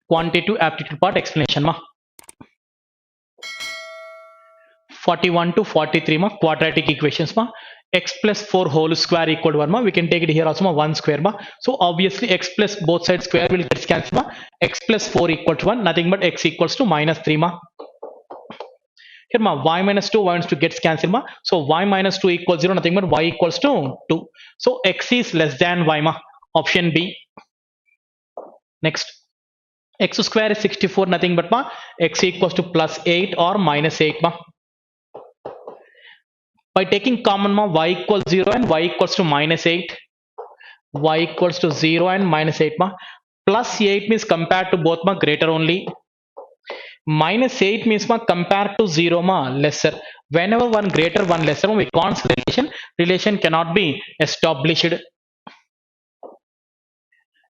quantitative aptitude part explanation ma. 41 to 43 ma quadratic equations ma. X plus 4 whole square equal to 1 ma. We can take it here also ma 1 square ma. So obviously x plus both sides square will get cancelled ma. X plus 4 equal to 1, nothing but x equals to minus 3 ma. Here ma y minus 2 gets cancelled ma. So y minus 2 equals 0, nothing but y equals to 2. So x is less than y ma. Option B. Next, x square is 64, nothing but ma x equals to plus 8 or minus 8 ma. By taking common ma y equals 0 and y equals to minus 8, y equals to 0 and minus 8 ma. Plus 8 means compared to both ma greater only. Minus 8 means ma compared to 0 ma lesser. Whenever one greater one lesser ma, we can't relation cannot be established.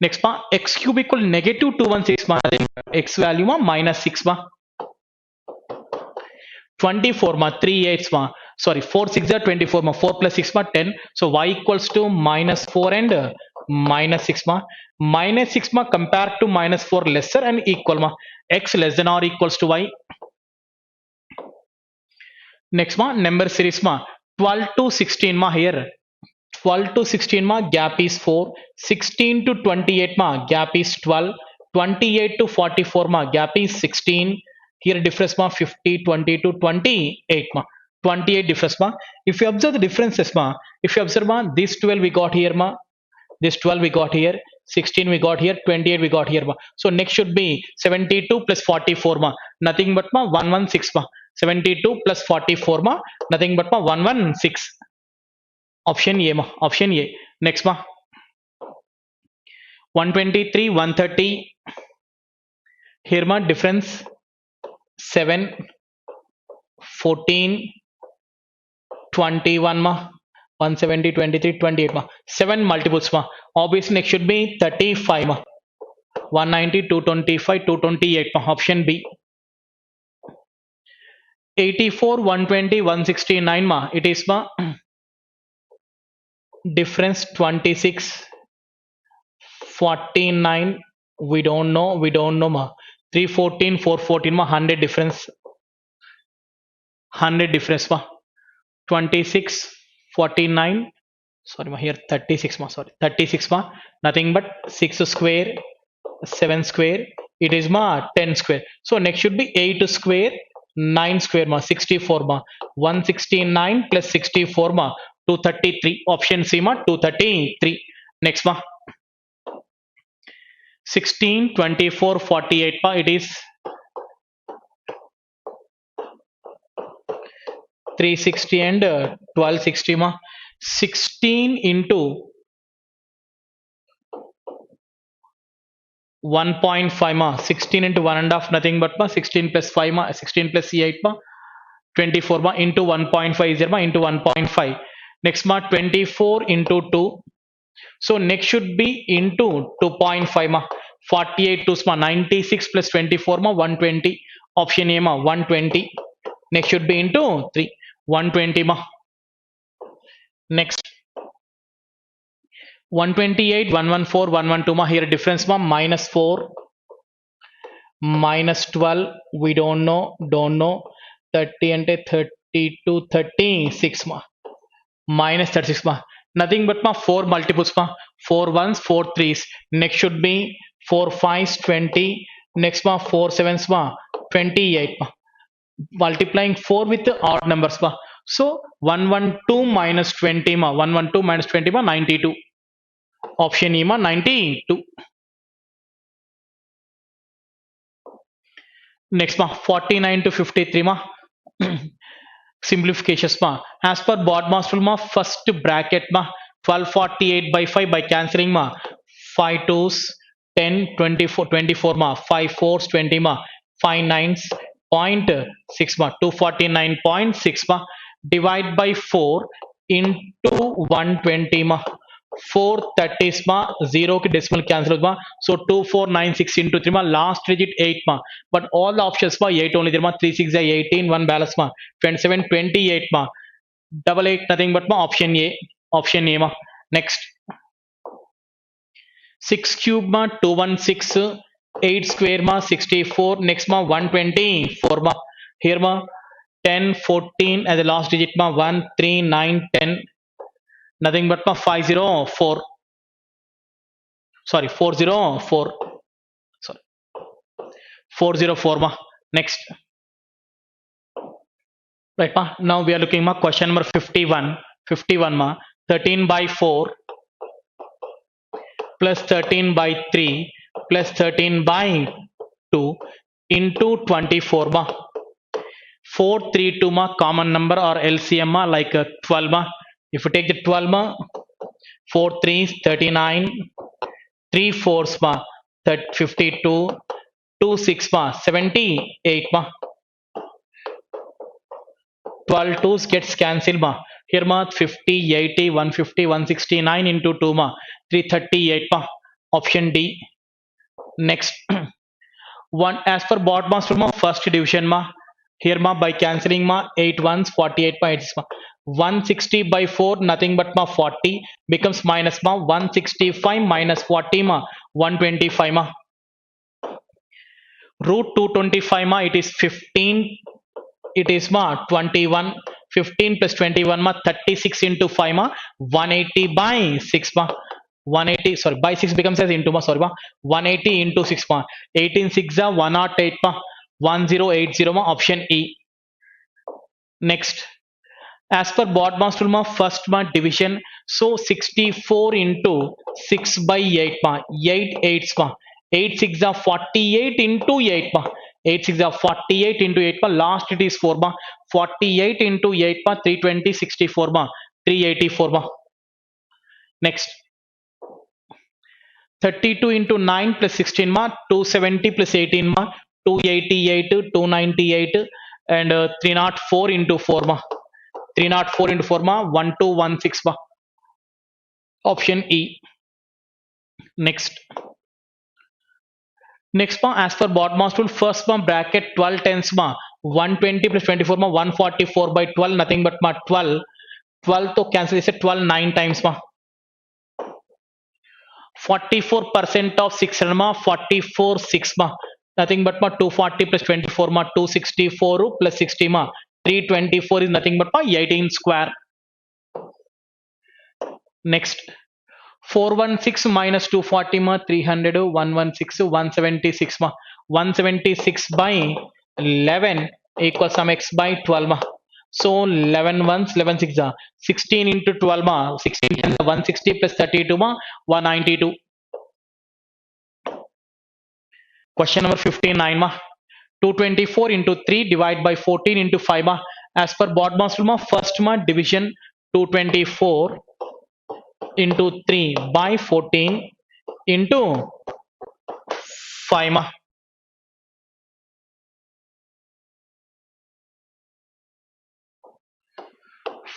Next ma x cube equal negative 216 ma, x value ma minus 6 ma. 24 ma 3 8 ma, sorry 4 6 are 24 ma, 4 plus 6 ma 10. So y equals to minus 4 and minus 6 ma. Minus 6 ma compared to minus 4 lesser and equal ma. X less than or equals to y. Next ma number series ma 12 to 16 ma. Here 12 to 16 ma gap is 4, 16 to 28 ma gap is 12, 28 to 44 ma gap is 16. Here difference ma 50, 20 to 28 ma, 28 difference ma. If you observe the differences ma, if you observe ma, this 12 we got here ma, this 12 we got here, 16 we got here, 28 we got here ma. So next should be 72 plus 44 ma, nothing but ma 116 ma. 72 plus 44 ma, nothing but ma 116. Option A ma, option A. Next ma 123 130. Here ma difference 7, 14, 21 ma, 170, 23, 28 ma. 7 multiples ma. Obviously next should be 35 ma. 190, 225, 228 ma. Option B. 84, 120, 169 ma. It is ma difference 26, 49. We don't know ma. 314, 414 ma. 100 difference. 100 difference ma. 26, 49. Sorry ma, here 36 ma, sorry 36 ma, nothing but 6 square, 7 square, it is ma 10 square. So next should be 8 square, 9 square ma, 64 ma, 169 plus 64 ma, 233. Option C ma 233. Next ma 16, 24, 48 ma, it is 360 and 1260 ma. 16 into 1.5 ma, 16 into 1 and half, nothing but ma 16 plus 5 ma, 16 plus 8 ma 24 ma into 1.5 is there ma into 1.5. Next ma 24 into 2. So next should be into 2.5 ma, 48 2 ma, 96 plus 24 ma 120. Option A ma 120. Next should be into 3, 120 ma. Next 128, 114, 112 ma. Here difference ma minus 4, minus 12. We don't know. 30 and 32, 36 ma. Minus 36 ma. Nothing but ma 4 multiples ma. 4 ones, 4 threes. Next should be 4 fives, 20. Next ma 4 sevens ma 28 ma. Multiplying 4 with the odd numbers ma. So 112 minus 20 ma, 112 minus 20 ma 92. Option E ma 92. Next ma 49 to 53 ma. Simplifications ma. As per BODMAS rule ma, first bracket ma 1248 by 5 by cancelling ma 5 twos 10 24 24 ma 5 fours 20 ma 5 nines 0.6 ma 249.6 ma divide by 4 into 120 ma 430 ma 0 की decimal cancel ma. So 2496 into 3 ma last digit 8 ma, but all the options ma 8 only there ma. 3 6 is 18, 1 balance ma 27 28 ma, double 8 nothing but ma option A, option A ma. Next 6 cube ma 216, 8 square ma 64. Next ma 124 ma. Here ma 10 14 as the last digit ma 1 3 9 10. Nothing but ma 504. Sorry, 404. Sorry, 404 ma. Next. Right ma. Now we are looking ma question number 51. 51 ma. 13 by 4 plus 13 by 3 plus 13 by 2 into 24 ma. 4 3 2 ma common number or LCM ma like 12 ma. If you take the 12 ma, 4 3s 39, 3 4s ma 52, 2 6 ma 78 ma. 12 2s gets cancelled ma. Here ma 50, 80, 150, 169 into 2 ma 338 ma. Option D. Next. One as per bot master ma first division ma. Here ma by cancelling ma 8 ones 48 by 8 ma. 160 by 4 nothing but ma 40 becomes minus ma 165 minus 40 ma 125 ma. Root 225 ma it is 15, it is ma 21. 15 plus 21 ma 36 into 5 ma 180 by 6 ma. 180 sorry by 6 becomes as into ma sorry ma 180 into 6 ma 18 6 are 108 ma 1080 ma. Option E. Next. As per bot master ma first ma division, so 64 into 6 by 8 ma 8 8s ma 8 6 are 48 into 8 ma 8 6 are 48 into 8 ma last it is 4 ma 48 into 8 ma 320 64 ma 384 ma. Next. 32 into 9 plus 16 ma 270 plus 18 ma 288 298 and 304 into 4 ma 304 into 4 ma 1216 ma. Option E. Next. Next ma as per bot master first ma bracket 12 tens ma 120 plus 24 ma 144 by 12 nothing but ma 12. 12 to cancel is a 12 9 times ma 44% of 600 ma 44 6 ma nothing but ma 240 plus 24 ma 264 plus 60 ma 324 is nothing but ma 18 square. Next. 416 minus 240 ma 300 116 176 ma 176 by 11 equals some x by 12 ma. So 11 ones 11 6 are 16 into 12 ma 16 tens are 160 plus 32 ma 192. Question number 59 ma 224 into 3 divide by 14 into 5 ma. As per bot master ma first ma division 224 into 3 by 14 into 5 ma.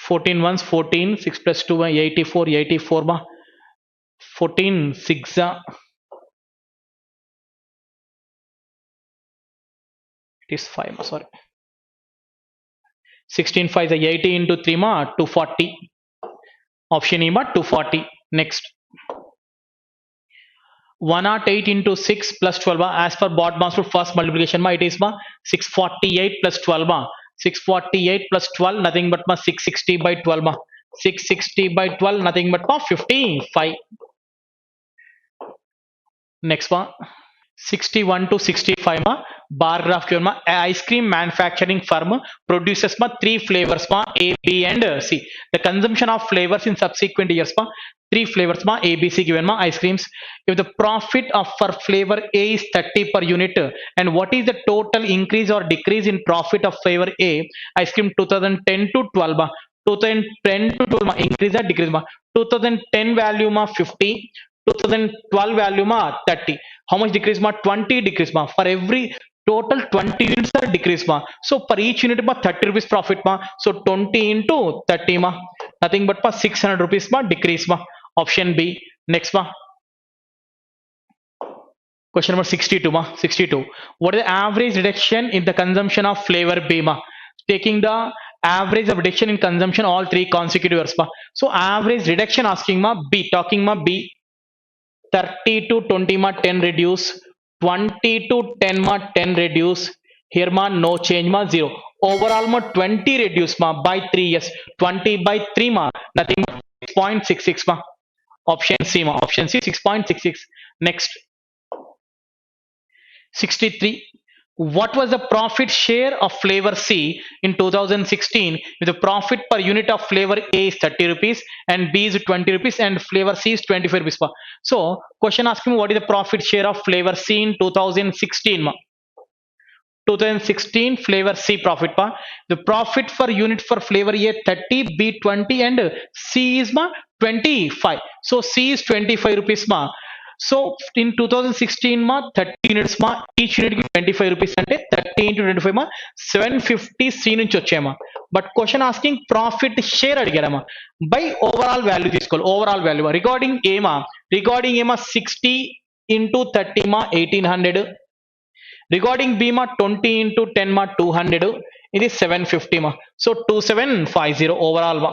14 ones 14 6 plus 2 84 84 ma 14 6 it is 5 ma sorry 16 5 is 80 into 3 ma 240. Option E ma 240. Next. 108 into 6 plus 12 ma as per bot master first multiplication ma it is ma 648 plus 12 ma 648 plus 12 nothing but ma 660 by 12 ma 660 by 12 nothing but ma 55. Next one. 61 to 65 ma bar graph given ma a ice cream manufacturing firm produces ma three flavors ma A, B and C. The consumption of flavors in subsequent years ma three flavors ma A, B, C given ma ice creams. If the profit of for flavor A is 30 per unit and what is the total increase or decrease in profit of flavor A ice cream 2010 to 12 ma 2010 to 12 ma increase or decrease ma 2010 value ma 50 2012 value ma 30. How much decrease ma 20 decrease ma for every total 20 units are decrease ma. So per each unit ma 30 rupees profit ma. So 20 into 30 ma nothing but ma 600 rupees ma decrease ma. Option B. Next ma. Question number 62 ma 62. What is the average reduction in the consumption of flavor B ma? Taking the average of reduction in consumption all three consecutive years ma. So average reduction asking ma B talking ma B 30 to 20 ma 10 reduce 20 to 10 ma 10 reduce. Here ma no change ma 0. Overall ma 20 reduce ma by 3 years. 20 by 3 ma nothing but 6.66 ma. Option C ma. Option C 6.66. Next 63. What was the profit share of flavor C in 2016 with the profit per unit of flavor A is 30 rupees and B is 20 rupees and flavor C is 25 rupees. So question asking what is the profit share of flavor C in 2016? 2016 flavor C profit pa. The profit per unit for flavor A 30, B 20 and C is ma 25. So C is 25 rupees ma. So in 2016 ma 30 units ma each unit ki 25 rupees ante 30 into 25 ma 750 C నుంచి వచ్చాయమ్మా. But question asking profit share అడిగారమ్మా by overall value తీసుకోవాలి. Overall value regarding ఏమా 60 into 30 మా 1800. Regarding B మా 20 into 10 మా 200. ఇది 750 మా. సో 2750 ఓవరాల్ మా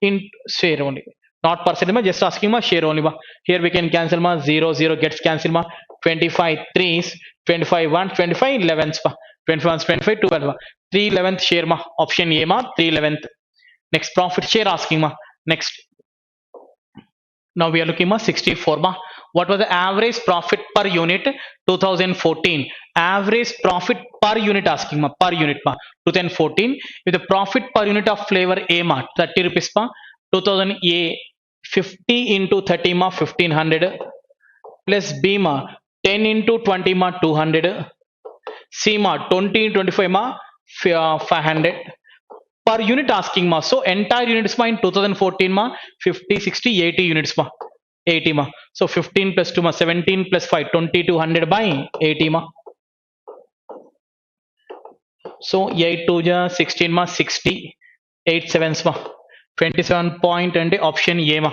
in share only, not percent ma, just asking ma share only ma. Here we can cancel ma 0 gets cancel ma. 25 3s, 25 1, 25 11s ma. 21 25 12 ma. 3 11th share ma. Option A ma 3 11th. Next profit share asking ma. Next now we are looking ma 64 ma. What was the average profit per unit 2014? Average profit per unit asking ma, per unit ma 2014 with the profit per unit of flavor A ma 30 rupees ma. 2000 A 50 into 30 ma 1500 plus B ma 10 into 20 ma 200. C ma 20 into 25 ma 500 per unit asking ma. So entire units ma in 2014 ma 50 60 80 units ma 80 ma. So 15 plus 2 ma 17 plus 5 2200 by 80 ma. So 8 2 ja 16 ma 60 8 7s ma 27 point and option A ma.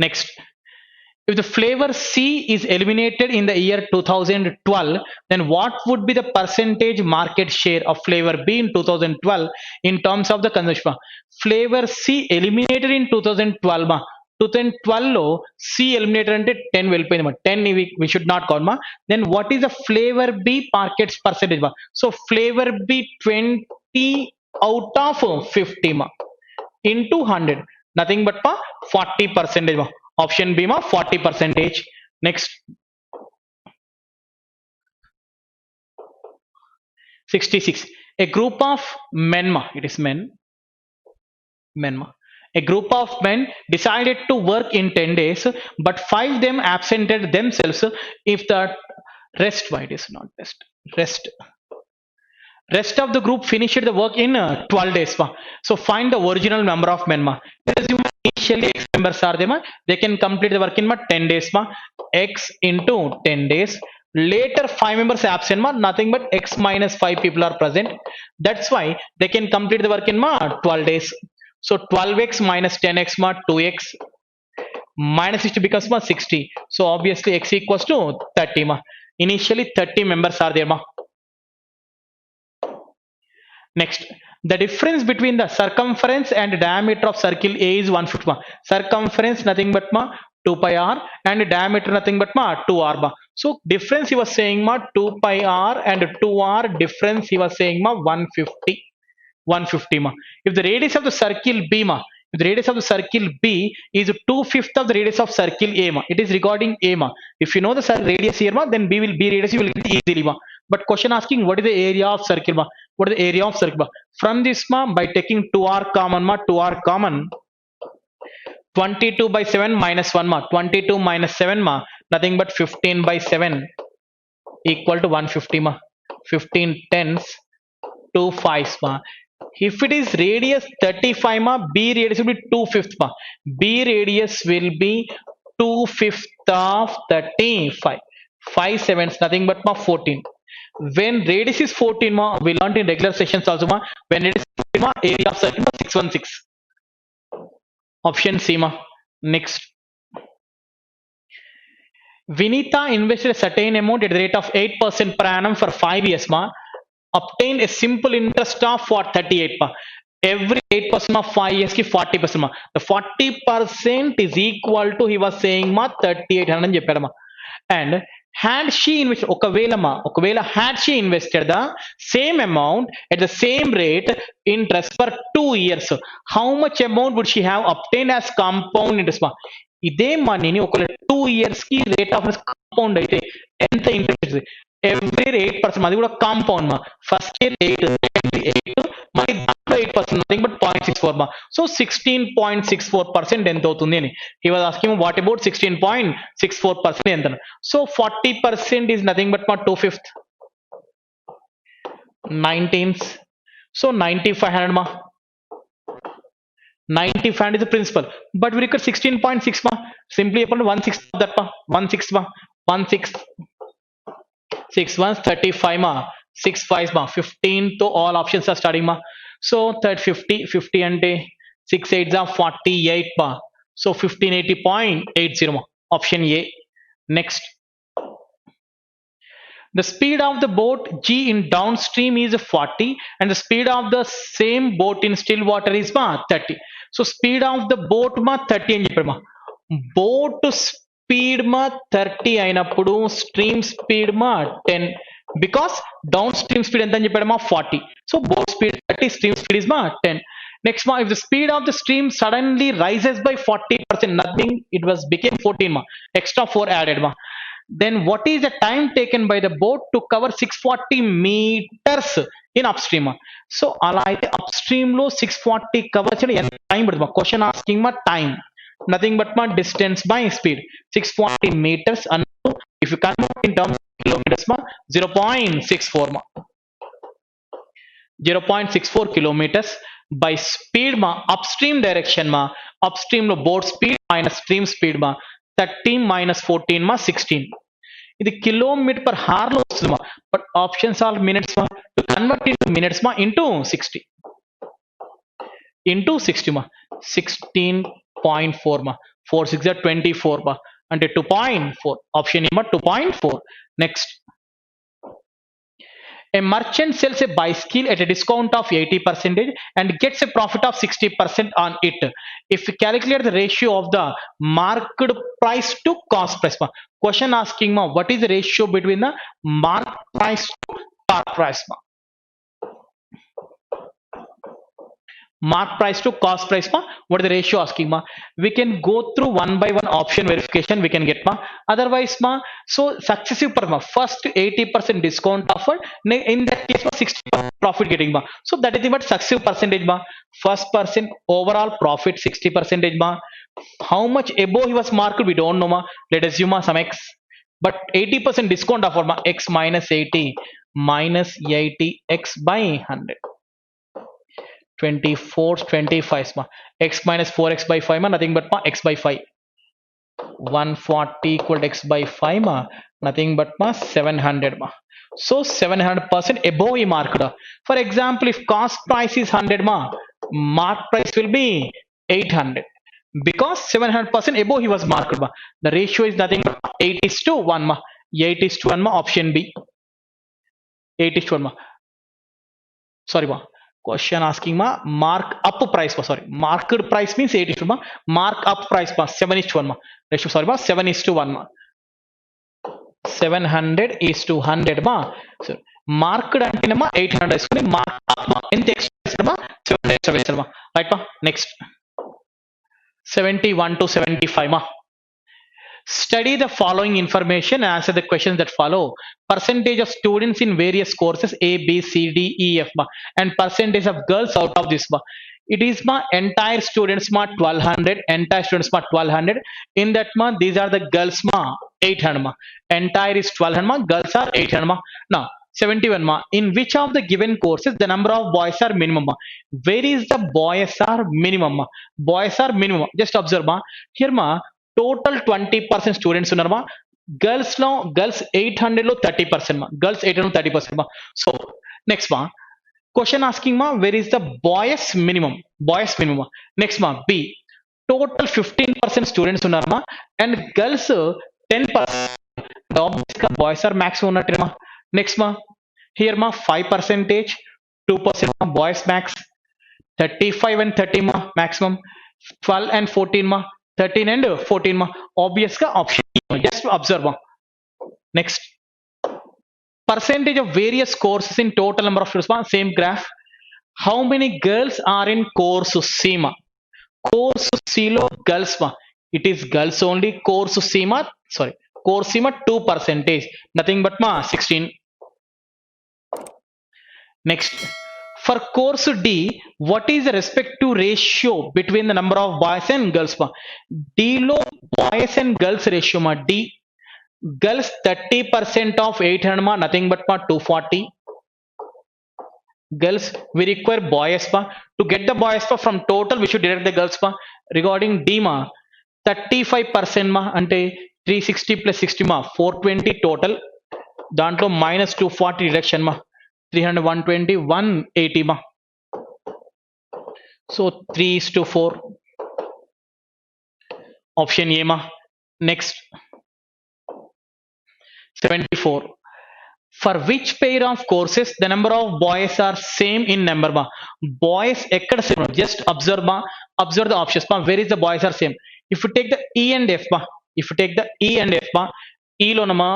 Next, if the flavor C is eliminated in the year 2012, then what would be the percentage market share of flavor B in 2012 in terms of the consumption? Flavor C eliminated in 2012 ma. 2012 లో C eliminated అంటే 10 వెళ్ళిపోయింది మా. 10 we should not count ma. Then what is the flavor B market percentage ma? So flavor B 20 out of 50 ma into 100, nothing but ma 40% ma. Option B ma 40%. Next 66. A group of men ma, it is men ma. A group of men decided to work in 10 days, but 5 them absented themselves. If the rest, why it is not rest of the group finished the work in 12 days ma. So find the original number of men ma. Initially x members are there ma, they can complete the work in ma 10 days ma. X into 10 days, later 5 members absent ma, nothing but x minus 5 people are present, that's why they can complete the work in ma 12 days. So 12x minus 10x ma 2x minus 60 becomes ma 60. So obviously x equals to 30 ma. Initially 30 members are there ma. Next, the difference between the circumference and diameter of circle A is 150 ma. Circumference nothing but ma 2 pi r and diameter nothing but ma 2 r ma. So difference he was saying ma 2 pi r and 2 r, difference he was saying ma 150 ma. If the radius of the circle B ma, if the radius of the circle B is 2/5 of the radius of circle A ma, it is regarding A ma. If you know the radius here ma, then B radius you will get easily ma. But question asking what is the area of circle ma? What is the area of circle ma? From this ma, by taking 2r common ma, 2r common, 22 by 7 minus 1 ma, 22 minus 7 ma, nothing but 15 by 7 equal to 150 ma. 15 tens 2 5s ma. If it is radius 35 ma, B radius will be 2/5 ma. B radius will be 2/5 of 35. 5 sevens nothing but ma 14. When radius is 14 ma, we learned in regular sessions also ma, when it is 14 ma, area of circle ma 616. Option C ma. Next, Vinita invested a certain amount at the rate of 8% per annum for 5 years ma, obtained a simple interest of for 38 ma. Every 8% of 5 years ki 40% ma. The 40% is equal to he was saying ma 3800 అని చెప్పాడు ma. and had she invested ఒకవేళ had she invested the same amount at the same rate interest for 2 years, how much amount would she have obtained as compound interest మా? ఇదే మనీని ఒకవేళ 2 years కి rate of compound అయితే ఎంత interest? Every 8%, అది కూడా కాంపౌండ్ మా. ఫస్ట్ ఇయర్ 8, సెకండ్ 8, మరి దాంట్లో 8%, నథింగ్ బట్ 0.64 మా. సో 16.64% ఎంత అవుతుంది అని he was asking what about 16.64% ఎంత. సో 40% is nothing but మా 2/5 19th, so 9500 ma. 95 is the principal, but we record 16.6 ma. Simply upon 1/6 of that ma. 1/6 ma. 1/6 6 ones 35 ma. 6 5 ma. 15 to all options are starting ma. So third 50 and 6 8s are 48 ma. So 1580.80 ma. Option A. Next, the speed of the boat G in downstream is 40 and the speed of the same boat in still water is 30. So speed of the boat 30 అని చెప్పారు మా. Boat speed 30 అయినప్పుడు stream speed 10, because down stream speed ఎంత అని చెప్పాడు 40. So boat speed 30, stream speed is 10. Next if the speed of the stream suddenly rises by 40%, nothing, it was became 14 extra 4 added then what is the time taken by the boat to cover 640 meters in upstream? So అలా అయితే upstream లో 640 cover చేయడం ఎంత time పడుతుంది? Question asking time, nothing but distance by speed. 640 meters and if you convert in terms of kilometers 0.64 0.64 kilometers by speed upstream direction upstream లో boat speed minus stream speed 30 minus 14 16. ఇది kilometre per hour లో వస్తుంది but options are minutes to convert into minutes into 60 into 60 16.4 4 6 24 అంటే 2.4. Option number 2.4. Next, a merchant sells a bicycle at a discount of 80% and gets a profit of 60% on it. If we calculate the ratio of the market price to cost price, question asking what is the ratio between the market price to cost price? Mark price to cost price what is the ratio asking we can go through one by one option verification we can get otherwise so successive per first 80% discount offer, in that case 60% profit getting so that is what successive percentage first percent overall profit 60% how much above he was marked we don't know let us assume some x, but 80% discount offer x minus 80 minus 80 x by 100 24 25 x minus 4x by 5 nothing but x by 5. 140 equal to x by 5 nothing but 700 so 700% above he marked. For example, if cost price is 100 mark price will be 800 because 700% above he was marked the ratio is nothing but 8:1 8:1 option B. 8:1 sorry question asking mark up price sorry marked price means 8:1 mark up price 7:1 ratio sorry 7:1 700:100 so marked అంటే 800 వేసుకొని mark up ఎంత extra 700 వేస్తామా right next 71 to 75 study the following information and answer the questions that follow. Percentage of students in various courses A, B, C, D, E, F and percentage of girls out of this it is entire students 1200, entire students 1200, in that these are the girls 800 entire is 1200 girls are 800 now 71 in which of the given courses the number of boys are minimum where is the boys are minimum boys are minimum just observe here total 20% students ఉన్నారమ్మా girls లో girls 800 లో 30% girls 800 30% so next question asking where is the boys minimum next B total 15% students ఉన్నారమ్మా and girls 10% boys are maximum ఉన్నట్టేమా next here 5% 2% boys max 35 and 30 maximum 12 and 14 13 and 14 obvious ka option just observe Next, percentage of various courses in total number of students ma, same graph. How many girls are in course C ma? Course C lo girls ma, it is girls only. Course C ma, sorry, course C ma 2 percentage, nothing but ma 16. Next, for course D, what is the respective ratio between the number of boys and girls ma? D lo boys and girls ratio ma, D girls 30% of 800 ma, nothing but ma 240. Girls, we require boys pa. To get the boys pa from total, we should deduct the girls pa. Regarding D ma, 35% ma ante 360 plus 60 ma 420 total. దాంట్లో minus 240 reduction ma 300 120 180 ma. So 3:4. Option A ma. Next, 74. For which pair of courses the number of boys are same in number ma? Boys ekkada same? Just observe ma. Observe the options ma. Where is the boys are same? If you take the E and F ma, if you take the E and F ma, E lo ma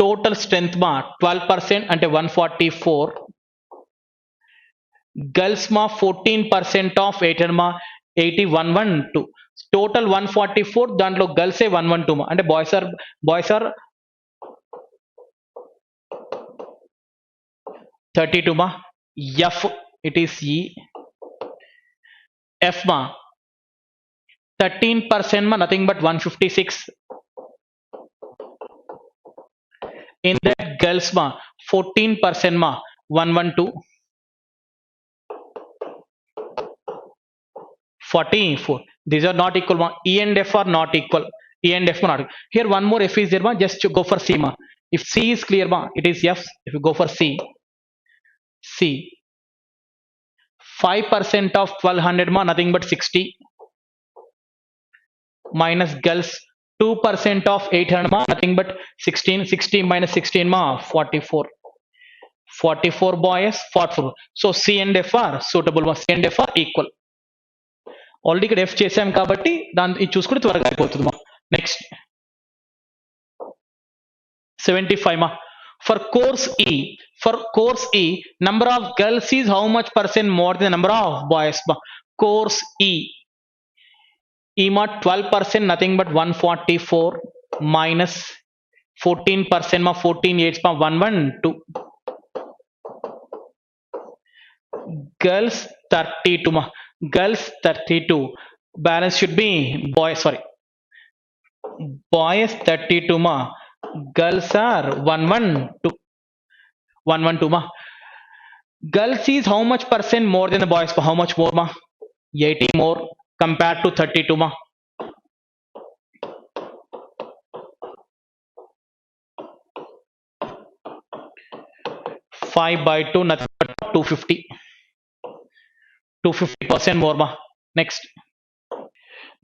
total strength ma 12% ante 144. Girls ma 14% of 800 ma 80 112. Total 144, దాంట్లో girls ఏ 112 ma, అంటే boys are 32 ma. F, it is E. F ma 13% ma, nothing but 156. In that girls ma 14% ma 112. 44. These are not equal ma. E and F are not equal. E and F are not equal. Here one more F is there ma. Just to go for C ma. If C is clear ma, it is F. If you go for C, 5% of 1200 ma, nothing but 60. Minus girls 2% of 800 ma, nothing but 16. 60 minus 16 ma 44. 44 boys, 44. So C and F are suitable ma. C and F are equal. Already ఇక్కడ F చేసాం కాబట్టి దాన్ని ఇది చూసుకుంటే త్వరగా అయిపోతుంది మా. Next 75 మా. For course E, number of girls is how much percent more than number of boys ma? Course E ma 12%, nothing but 144 minus 14% ma 14 8 ma 112. Girls 32 ma. Girls 32. Balance should be boys. Sorry, boys 32 ma. Girls are 112. 112 ma. Girls is how much percent more than the boys? How much more ma? 80 more compared to 32 ma. 5/2, nothing but 250. 250% more ma. Next,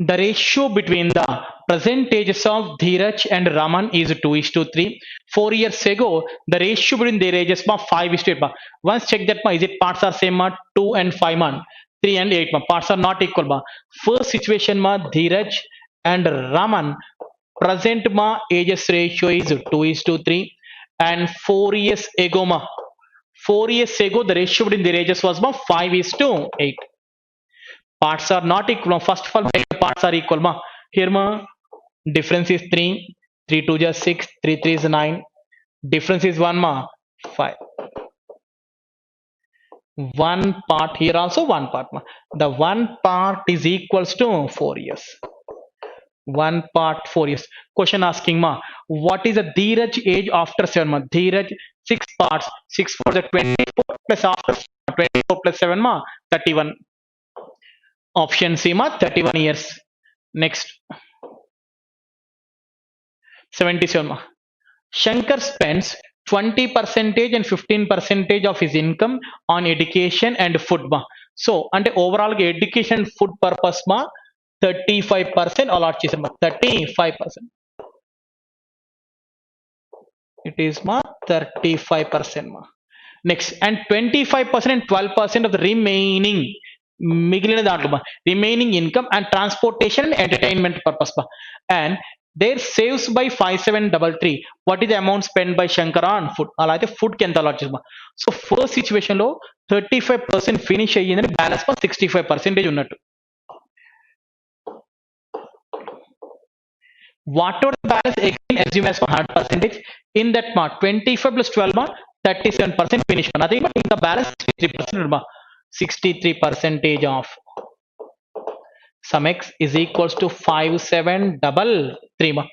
the ratio between the percentages of Dheeraj and Raman is 2:3. 4 years ago, the ratio between their ages ma 5:8 ma. Once check that ma, is it parts are same ma? 2 and 5 ma, 3 and 8 ma. Parts are not equal ma. First situation ma, Dheeraj and Raman present ma ages ratio is 2:3, and 4 years ago ma, 4 years ago the ratio between their ages was ma 5:8. Parts are not equal. First of all, make the parts are equal ma. Here ma, difference is 3, 3 2 is 6, 3 3 is 9. Difference is 1 ma 5. One part here also, one part ma. The one part is equals to 4 years. One part 4 years. Question asking ma, what is the Dheeraj age after 7 ma? Dheeraj 6 parts. 6 for the 24 plus after 24 plus 7 ma 31. Option C ma 31 years. Next, 77 ma. Shankar spends 20% and 15% of his income on education and food ma. So అంటే overall గా education food purpose మా 35% allot చేసాం. 35%. It is ma 35% ma. Next, and 25% and 12% of the remaining మిగిలిన దాంట్లో remaining income and transportation and entertainment purpose and There saves by 5733. What is the amount spent by Shankara on food? అలా అయితే food కి ఎంత allot చేద్దాం. So first situation లో 35% finish అయ్యిందని balance 65% ఉన్నట్టు. Whatever the balance again assume as 100%. In that 25 plus 12 37% finish. Nothing but in the balance 63%. 63% of sum x is equals to 5733 ma.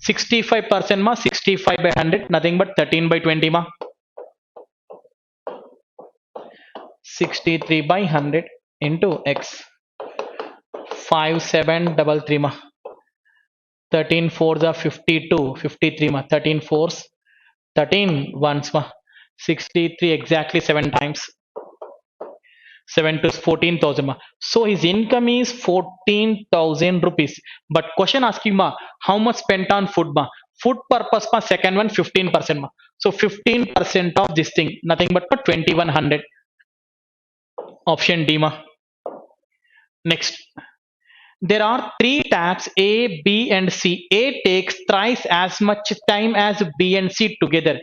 65% ma 65 by 100 nothing but 13 by 20 ma. 63 by 100 into x 5733 ma. 13 fours are 52 53 ma. 13 fours 13 ones ma. 63 exactly 7 times. 7 to 14,000 ma. So his income is 14,000 rupees. But question asking ma, how much spent on food ma? Food purpose ma, second one 15% ma. So 15% of this thing, nothing but 2100. Option D ma. Next, there are three tabs A, B and C. A takes thrice as much time as B and C together.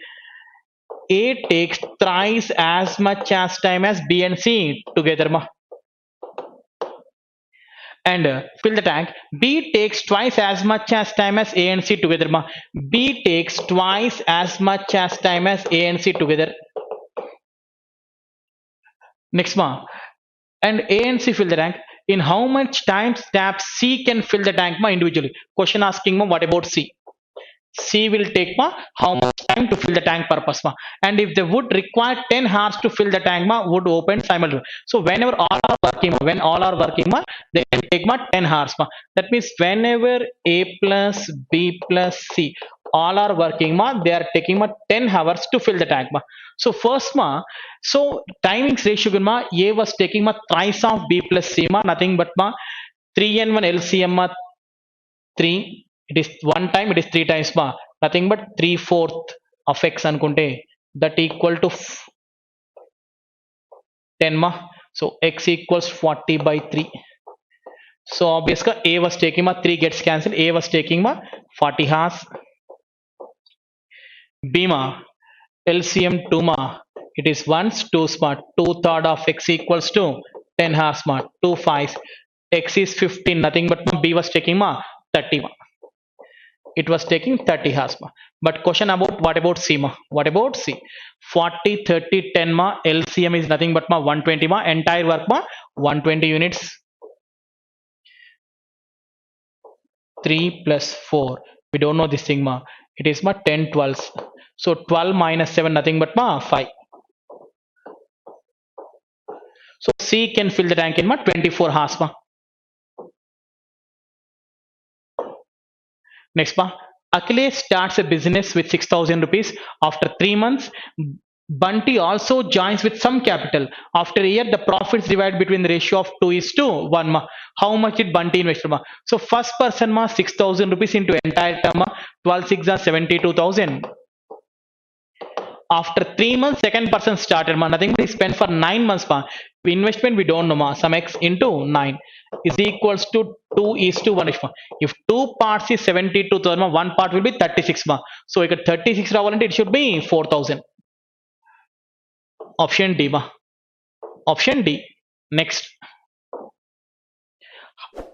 A takes thrice as much as time as B and C together ma. And fill the tank. B takes twice as much as time as A and C together ma. B takes twice as much as time as A and C together. Next ma. And A and C fill the tank. In how much time tab C can fill the tank ma individually? Question asking ma, what about C? C will take ma how much time to fill the tank purpose ma. And if they would require 10 hours to fill the tank ma, would open simultaneously. So whenever all are working ma, when all are working ma, they can take ma 10 hours ma. That means whenever A plus B plus C all are working ma, they are taking ma 10 hours to fill the tank ma. So first ma, so timings ratio ma, A was taking ma thrice of B plus C ma, nothing but ma 3 and 1 LCM ma 3. It is one time, it is 3 times ma, nothing but 3/4 of x anukunte that equal to 10 ma. So x equals 40 by 3. So obviously A was taking ma 3 gets cancelled. A was taking ma 40 hours. B ma LCM 2 ma, it is ones 2 ma, 2/3 of x equals to 10 hours ma, 2 5. X is 15, nothing but ma, B was taking ma 30 ma. It was taking 30 hours ma. But question about what about C ma? What about C? 40 30 10 ma, LCM is nothing but ma 120 ma, entire work ma 120 units. 3 plus 4, we don't know this thing ma, it is ma 10 12s. So 12 minus 7 nothing but ma 5. So C can fill the tank in ma 24 hours ma. Next ma, Akhilesh starts a business with 6,000 rupees. After 3 months, Bunty also joins with some capital. After a year, the profits divide between the ratio of 2:1 ma. How much did Bunty invest ma? So first person ma 6,000 rupees into entire term ma, 12 6 are 72,000. After 3 months, second person started ma, nothing but he spent for 9 months ma. Investment we don't know ma, sum x into 9 is equals to 2:1 ma. If two parts is 72,000 ma, one part will be 36 ma. So if 36 రావాలంటే it should be 4,000. Option D ma. Option D. Next.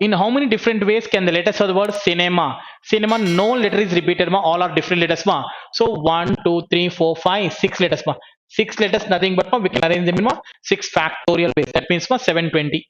In how many different ways can the letters of the word cinema? Cinema, no letter is repeated ma, all are different letters ma. So 1 2 3 4 5 6 letters ma. 6 letters nothing but ma, we can arrange them in ma 6 factorial ways. That means ma 720.